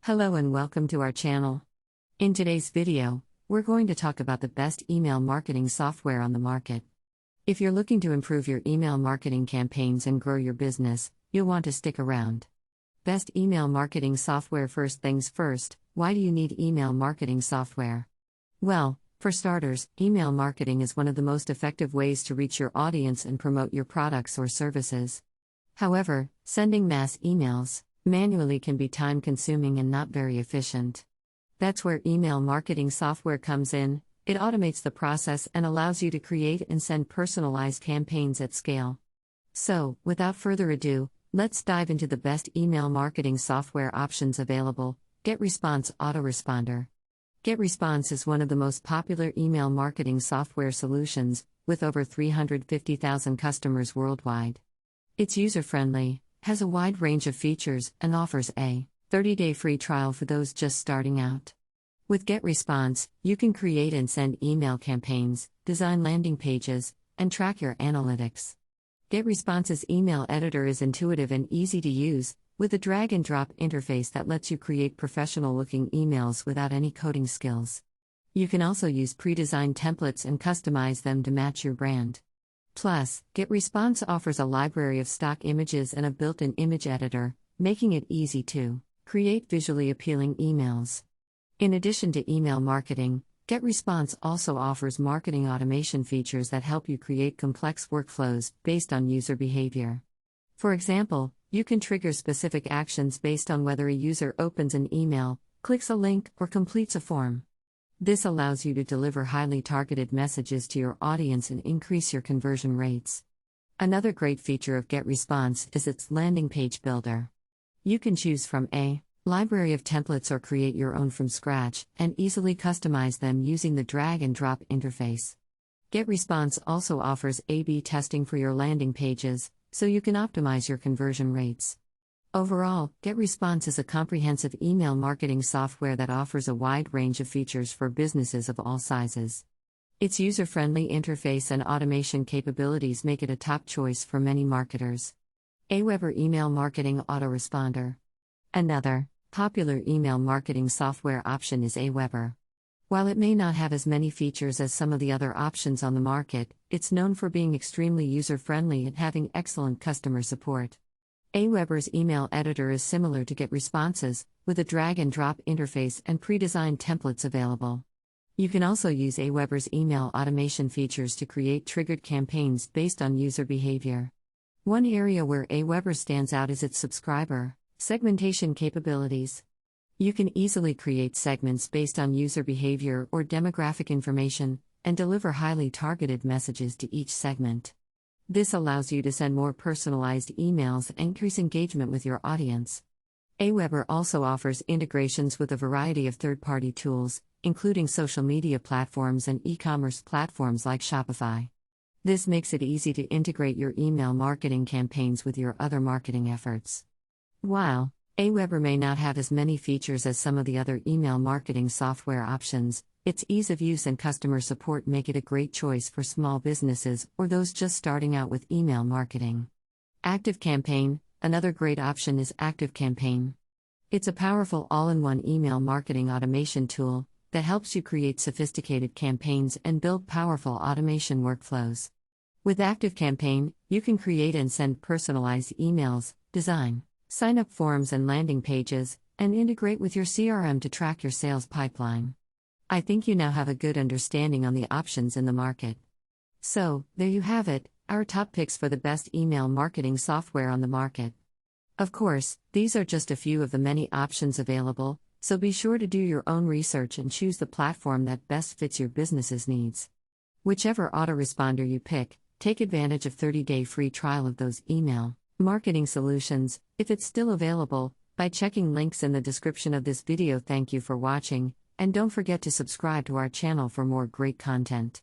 Hello and welcome to our channel. In today's video, we're going to talk about the best email marketing software on the market. If you're looking to improve your email marketing campaigns and grow your business, you'll want to stick around. Best email marketing software. First things first, why do you need email marketing software? Well, for starters, email marketing is one of the most effective ways to reach your audience and promote your products or services. However, sending mass emails manually can be time-consuming and not very efficient. That's where email marketing software comes in. It automates the process and allows you to create and send personalized campaigns at scale. So, without further ado, let's dive into the best email marketing software options available. GetResponse Autoresponder. GetResponse is one of the most popular email marketing software solutions, with over 350,000 customers worldwide. It's user-friendly, has a wide range of features, and offers a 30-day free trial for those just starting out. With GetResponse, you can create and send email campaigns, design landing pages, and track your analytics. GetResponse's email editor is intuitive and easy to use, with a drag-and-drop interface that lets you create professional-looking emails without any coding skills. You can also use pre-designed templates and customize them to match your brand. Plus, GetResponse offers a library of stock images and a built-in image editor, making it easy to create visually appealing emails. In addition to email marketing, GetResponse also offers marketing automation features that help you create complex workflows based on user behavior. For example, you can trigger specific actions based on whether a user opens an email, clicks a link, or completes a form. This allows you to deliver highly targeted messages to your audience and increase your conversion rates. Another great feature of GetResponse is its landing page builder. You can choose from a library of templates or create your own from scratch, and easily customize them using the drag-and-drop interface. GetResponse also offers A/B testing for your landing pages, so you can optimize your conversion rates. Overall, GetResponse is a comprehensive email marketing software that offers a wide range of features for businesses of all sizes. Its user-friendly interface and automation capabilities make it a top choice for many marketers. Aweber Email Marketing Autoresponder. Another popular email marketing software option is Aweber. While it may not have as many features as some of the other options on the market, it's known for being extremely user-friendly and having excellent customer support. Aweber's email editor is similar to GetResponse's, with a drag-and-drop interface and pre-designed templates available. You can also use Aweber's email automation features to create triggered campaigns based on user behavior. One area where Aweber stands out is its subscriber segmentation capabilities. You can easily create segments based on user behavior or demographic information, and deliver highly targeted messages to each segment. This allows you to send more personalized emails and increase engagement with your audience. Aweber also offers integrations with a variety of third-party tools, including social media platforms and e-commerce platforms like Shopify. This makes it easy to integrate your email marketing campaigns with your other marketing efforts. While Aweber may not have as many features as some of the other email marketing software options, its ease of use and customer support make it a great choice for small businesses or those just starting out with email marketing. ActiveCampaign. Another great option is ActiveCampaign. It's a powerful all-in-one email marketing automation tool that helps you create sophisticated campaigns and build powerful automation workflows. With ActiveCampaign, you can create and send personalized emails, design sign-up forms and landing pages, and integrate with your CRM to track your sales pipeline. I think you now have a good understanding on the options in the market. So, there you have it, our top picks for the best email marketing software on the market. Of course, these are just a few of the many options available, so be sure to do your own research and choose the platform that best fits your business's needs. Whichever autoresponder you pick, take advantage of 30-day free trial of those email marketing solutions, if it's still available, by checking links in the description of this video. Thank you for watching, and don't forget to subscribe to our channel for more great content.